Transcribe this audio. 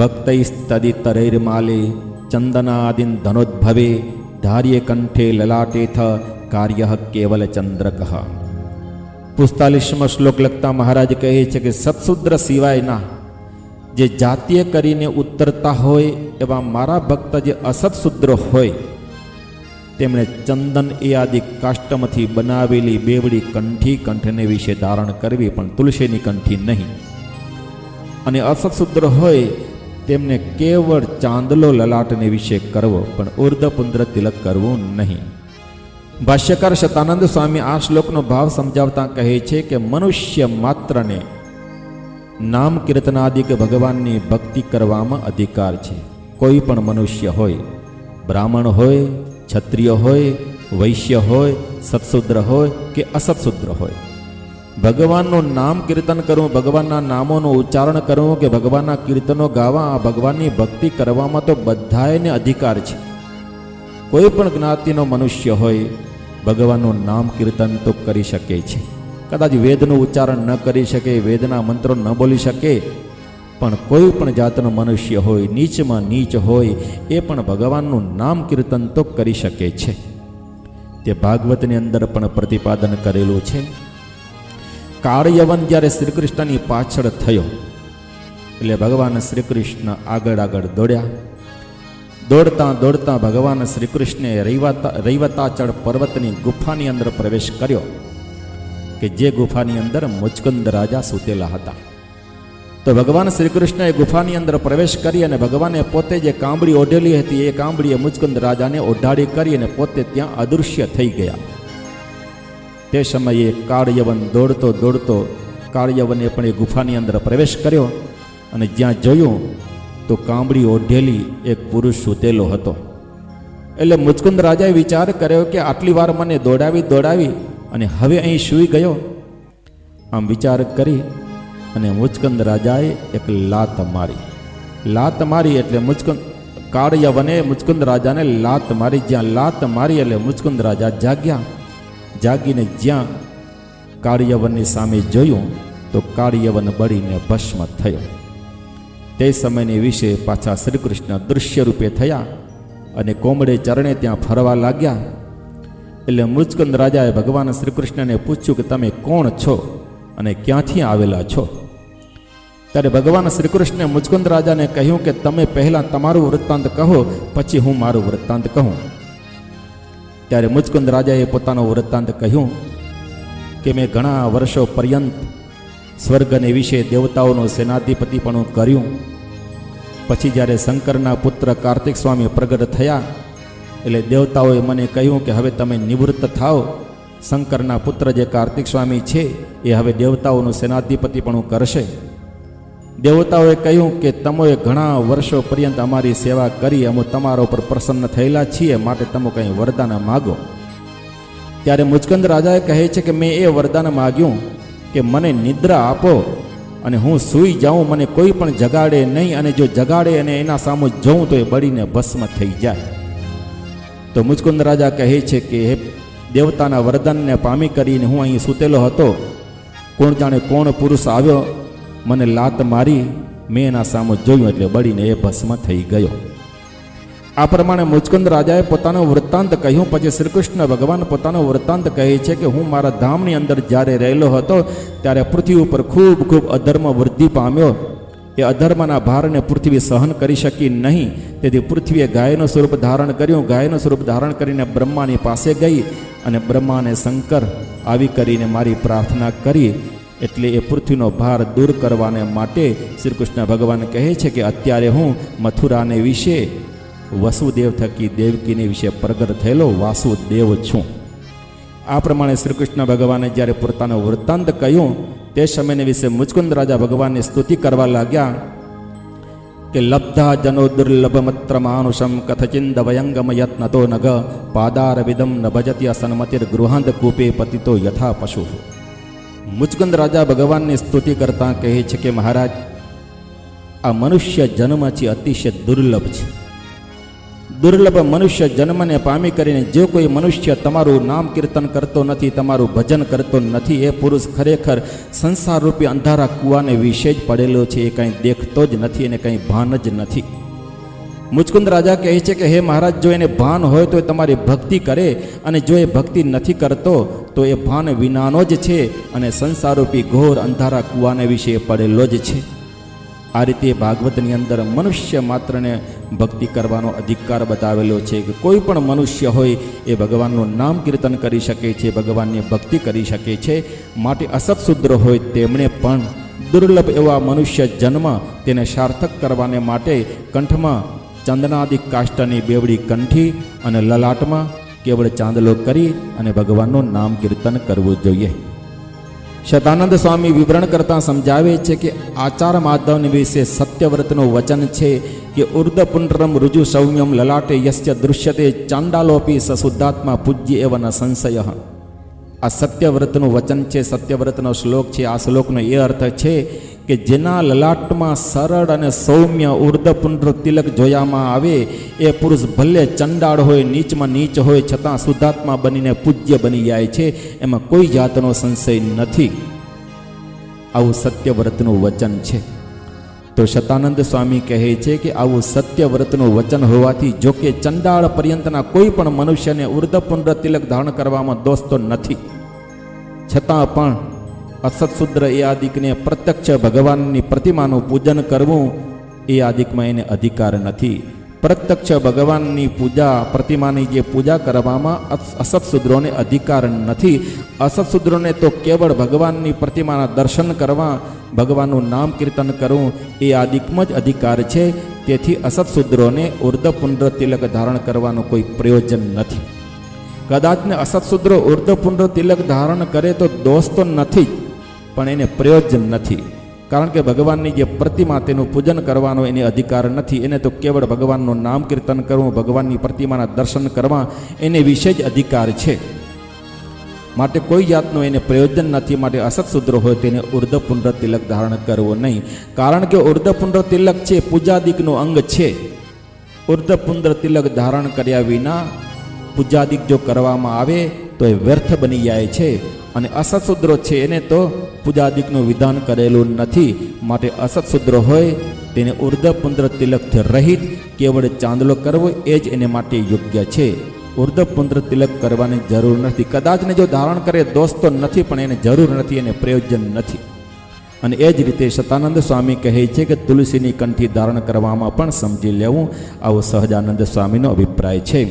ભક્તૈસ્તદિતરૈર્માલે ચંદનાદિન ધનોદ્ભવે ધાર્ય કંઠે લલાટેથ કાર્ય કેવલ ચંદ્રકઃ. 45મો શ્લોક લખતા મહારાજ કહે છે કે સત્શુદ્ર સિવાયના જે જાતીય કરીને ઉતરતા હોય એવા મારા ભક્ત જે અસત્શુદ્ર હોય તેમણે ચંદન એ આદિ કાષ્ટમથી બનાવેલી બેવડી કંઠી કંઠને વિશે ધારણ કરવી, પણ તુલસીની કંઠી નહીં. અને અસત્શુદ્ર હોય તેમને કેવળ ચાંદલો લલાટને વિશે કરવો, પણ ઉર્ધપુંદ્ર તિલક કરવું નહીં. ભાષ્યકાર શતાનંદ સ્વામી આ શ્લોકનો ભાવ સમજાવતા કહે છે કે મનુષ્ય માત્રને નામ કીર્તનાદિક ભગવાનની ભક્તિ કરવામાં અધિકાર છે. કોઈ પણ મનુષ્ય હોય, બ્રાહ્મણ હોય, ક્ષત્રિય હોય, વૈશ્ય હોય, સત્શુદ્ર હોય કે અસત્શુદ્ર હોય, ભગવાનનું નામ કીર્તન કરવું, ભગવાનના નામોનું ઉચ્ચારણ કરવું કે ભગવાનના કીર્તનો ગાવા, ભગવાનની ભક્તિ કરવામાં તો બધાને અધિકાર છે. કોઈ પણ જ્ઞાતિનો મનુષ્ય હોય ભગવાનનું નામ કીર્તન તો કરી શકે છે. કદાચ વેદનું ઉચ્ચારણ ન કરી શકે, વેદના મંત્રો ન બોલી શકે, પણ કોઈ પણ જાતનો મનુષ્ય હોય, નીચમાં નીચ હોય, એ પણ ભગવાનનું નામ કીર્તન તો કરી શકે છે. તે ભાગવતની અંદર પણ પ્રતિપાદન કરેલું છે. કાળયવન જ્યારે શ્રી કૃષ્ણની પાછળ થયો એટલે ભગવાન શ્રી કૃષ્ણ આગળ આગળ દોડ્યા. દોડતા દોડતા ભગવાન શ્રી કૃષ્ણે રૈવતાચળ પર્વતની ગુફાની અંદર પ્રવેશ કર્યો કે જે ગુફાની અંદર મુચકુંદ રાજા સૂતેલા હતા. તો ભગવાન શ્રી કૃષ્ણએ ગુફાની અંદર પ્રવેશ કરી અને ભગવાને પોતે જે કાંબળી ઓઢેલી હતી એ કાંબળીએ મુચકુંદ રાજાને ઓઢાડી કરી અને પોતે ત્યાં અદૃશ્ય થઈ ગયા. તે સમયે કાળયવન દોડતો દોડતો કાળયવને પણ એ ગુફાની અંદર પ્રવેશ કર્યો અને જ્યાં જોયું તો કાંબળી ઓઢેલી એક પુરુષ સૂતેલો હતો. એટલે મુચકુંદ રાજાએ વિચાર કર્યો કે આટલી વાર મને દોડાવી અને હવે અહીં સૂઈ ગયો. આમ વિચાર કરી અને મુચકુંદ રાજાએ એક લાત મારી એટલે કાળયવને મુચકુંદ રાજાને લાત મારી. જ્યાં લાત મારી એટલે મુચકુંદ રાજા જાગ્યા. જાગીને જ્યાં કાળયવનની સામે જોયું તો કાળયવન બળીને ભસ્મ થયો. તે સમયની વિશે પાછા શ્રી કૃષ્ણ દૃશ્ય રૂપે થયા અને કોમળે ચરણે ત્યાં ફરવા લાગ્યા. એટલે મુચકુંદ રાજાએ ભગવાન શ્રી કૃષ્ણને પૂછ્યું કે તમે કોણ છો અને ક્યાંથી આવેલા છો? ત્યારે ભગવાન શ્રી કૃષ્ણે મુચકુંદ રાજાને કહ્યું કે તમે પહેલાં તમારું વૃત્તાંત કહો, પછી હું મારું વૃત્તાંત કહું. ત્યારે મુચકુંદ રાજાએ પોતાનું વૃત્તાંત કહ્યું કે મેં ઘણા વર્ષો પર્યંત સ્વર્ગને વિશે દેવતાઓનું સેનાધિપતિપણું કર્યું. પછી જ્યારે શંકરના પુત્ર કાર્તિક સ્વામી પ્રગટ થયા એટલે દેવતાઓએ મને કહ્યું કે હવે તમે નિવૃત્ત થાઓ. શંકરના પુત્ર જે કાર્તિક સ્વામી છે એ હવે દેવતાઓનું સેનાધિપતિપણું કરશે. દેવતાઓએ કહ્યું કે તમે ઘણા વર્ષો પર્યંત અમારી સેવા કરી, અમે તમારા ઉપર પ્રસન્ન થયેલા છીએ, માટે તમે કંઈ વરદાન માગો. ત્યારે મુચકુંદ રાજાએ કહે છે કે મેં એ વરદાન માગ્યું કે મને નિદ્રા આપો અને હું સૂઈ જાઉં, મને કોઈ પણ જગાડે નહીં, અને જો જગાડે અને એના સામું જોઉં તો એ બળીને ભસ્મ થઈ જાય. તો મુચકુંદ રાજા કહે છે કે હે દેવતાના વરદાનને પામી કરીને હું અહીં સૂતેલો હતો, કોણ જાણે કોણ પુરુષ આવ્યો, મને લાત મારી, મેં એના સામું જોયું એટલે બળીને એ ભસ્મ થઈ ગયો. આ પ્રમાણે મુચકુંદ રાજાએ પોતાનું વૃત્તાંત કહ્યું. પછી શ્રી કૃષ્ણ ભગવાન પોતાનો વૃત્તાંત કહે છે કે હું મારા ધામની અંદર જ્યારે રહેલો હતો ત્યારે પૃથ્વી ઉપર ખૂબ અધર્મ વૃદ્ધિ પામ્યો. એ અધર્મના ભારને પૃથ્વી સહન કરી શકી નહીં, તેથી પૃથ્વીએ ગાયનું સ્વરૂપ ધારણ કર્યું. ગાયનું સ્વરૂપ ધારણ કરીને બ્રહ્માની પાસે ગઈ અને બ્રહ્માને શંકર આવી કરીને મારી પ્રાર્થના કરી. એટલે એ પૃથ્વીનો ભાર દૂર કરવાને માટે શ્રી કૃષ્ણ ભગવાન કહે છે કે અત્યારે હું મથુરાને વિશે વસુદેવ થકી દેવકીને વિશે પ્રગટ થયેલો વાસુદેવ છું. આ પ્રમાણે શ્રી કૃષ્ણ ભગવાને જ્યારે પોતાનો વૃત્તાંત કહ્યું તે સમયને વિશે મુચકુંદ રાજા ભગવાનની સ્તુતિ કરવા લાગ્યા કે લબ્ધા જનો દુર્લભમત્ર માનુષમ કથચિંદ વયંગમ યત્નતો નગ પાદાર વિદમ ન ભજતી અસન્મતિર ગૃહાંત કૂપે પતિતો યથા પશુ. મુચકુંદ રાજા ભગવાનની સ્તુતિ કરતા કહે છે કે મહારાજ, આ મનુષ્ય જન્મ છે અતિશય દુર્લભ છે. દુર્લભ મનુષ્ય જન્મને પામી કરીને જો કોઈ મનુષ્ય તમારું નામ કીર્તન કરતો નથી, તમારું ભજન કરતો નથી, એ પુરુષ ખરેખર સંસારરૂપી અંધારા કૂવાને વિશે જ પડેલો છે. એ કંઈ દેખતો જ નથી અને કંઈ ભાન જ નથી. મુચકુંદ રાજા કહે છે કે હે મહારાજ, જો એને ભાન હોય તો એ તમારી ભક્તિ કરે, અને જો એ ભક્તિ નથી કરતો તો એ ભાન વિનાનો જ છે અને સંસારરૂપી ઘોર અંધારા કૂવાને વિશે પડેલો જ છે. આ રીતે ભાગવતની અંદર મનુષ્ય માત્રને ભક્તિ કરવાનો અધિકાર બતાવેલો છે કે કોઈ પણ મનુષ્ય હોય એ ભગવાનનું નામ કીર્તન કરી શકે છે, ભગવાનની ભક્તિ કરી શકે છે. માટે અસત્શુદ્ર હોય તેમણે પણ દુર્લભ એવા મનુષ્ય જન્મ તેને સાર્થક કરવાને માટે કંઠમાં ચંદનાદિક કાષ્ટની બેવડી કંઠી અને લલાટમાં કેવળ ચાંદલો કરી અને ભગવાનનું નામ કીર્તન કરવું જોઈએ. શતાનંદ સ્વામી વિવરણ કરતાં સમજાવે છે કે આચાર માધવની વિશે સત્યવ્રતનું વચન છે કે ઉર્ધપુંડ્રમ રુજુ સૌમ્યમ લલાટે યસ્ય દૃશ્યતે ચાંડાલોપી સશુદ્ધાત્મા પૂજ્ય એવ ન સંશય. આ સત્યવ્રતનું વચન છે, સત્યવ્રતનો શ્લોક છે. આ શ્લોકનો એ અર્થ છે કે જેના લલાટમાં સરળ અને સૌમ્ય ઉર્ધપુંડ્ર તિલક જોવામાં આવે એ પુરુષ ભલે ચંડાળ હોય, નીચમાં નીચ હોય, છતાં શુદ્ધાત્મા બનીને પૂજ્ય બની જાય છે. એમાં કોઈ જાતનો સંશય નથી. આવું સત્યવ્રતનું વચન છે. તો શતાનંદ સ્વામી કહે છે કે આવું સત્યવ્રતનું વચન હોવાથી જો કે ચંડાળ પર્યંતના કોઈ પણ મનુષ્યને ઉર્ધપુંડ્ર તિલક ધારણ કરવામાં દોષ તો નથી, છતાં પણ અસત્શુદ્ર એ આદિકને પ્રત્યક્ષ ભગવાનની પ્રતિમાનું પૂજન કરવું એ આદિકમાં એને અધિકાર નથી. પ્રત્યક્ષ ભગવાનની પૂજા, પ્રતિમાની જે પૂજા કરવામાં અસત્શુદ્રોને અધિકાર નથી. અસત્શુદ્રોને તો કેવળ ભગવાનની પ્રતિમાના દર્શન કરવા, ભગવાનનું નામ કીર્તન કરવું એ આદિકમાં જ અધિકાર છે. તેથી અસત્શુદ્રોને ઉર્ધપુંડ્ર તિલક ધારણ કરવાનું કોઈ પ્રયોજન નથી. કદાચને અસત્શુદ્રો ઉર્ધપુંડ્ર તિલક ધારણ કરે તો દોષ તો નથી જ, પણ એને પ્રયોજન નથી. કારણ કે ભગવાનની જે પ્રતિમા તેનું પૂજન કરવાનો એને અધિકાર નથી. એને તો કેવળ ભગવાનનું નામ કીર્તન કરવું, ભગવાનની પ્રતિમાના દર્શન કરવા એને વિશે જ અધિકાર છે. માટે કોઈ જાતનું એને પ્રયોજન નથી. માટે અસત્શુદ્ર હોય તેને ઉર્ધપુંડ્ર તિલક ધારણ કરવો નહીં. કારણ કે ઉર્ધપુંડ્ર તિલક છે પૂજાદિકનું અંગ છે. ઉર્ધપુંડ્ર તિલક ધારણ કર્યા વિના પૂજાદિક જો કરવામાં આવે તો એ વ્યર્થ બની જાય છે. અને અસત્શુદ્રો છે એને તો પૂજાદિકનું વિધાન કરેલું નથી. માટે અસત્શુદ્ર હોય તેને ઉર્ધપુંડ્ર તિલકથી રહિત કેવળ ચાંદલો કરવો એ જ એને માટે યોગ્ય છે. ઉર્ધપુંડ્ર તિલક કરવાની જરૂર નથી. કદાચને જો ધારણ કરે દોષ તો નથી, પણ એને જરૂર નથી, એને પ્રયોજન નથી. અને એ જ રીતે શતાનંદ સ્વામી કહે છે કે તુલસીની કંઠી ધારણ કરવામાં પણ સમજી લેવું. આવો સહજાનંદ સ્વામીનો અભિપ્રાય છે.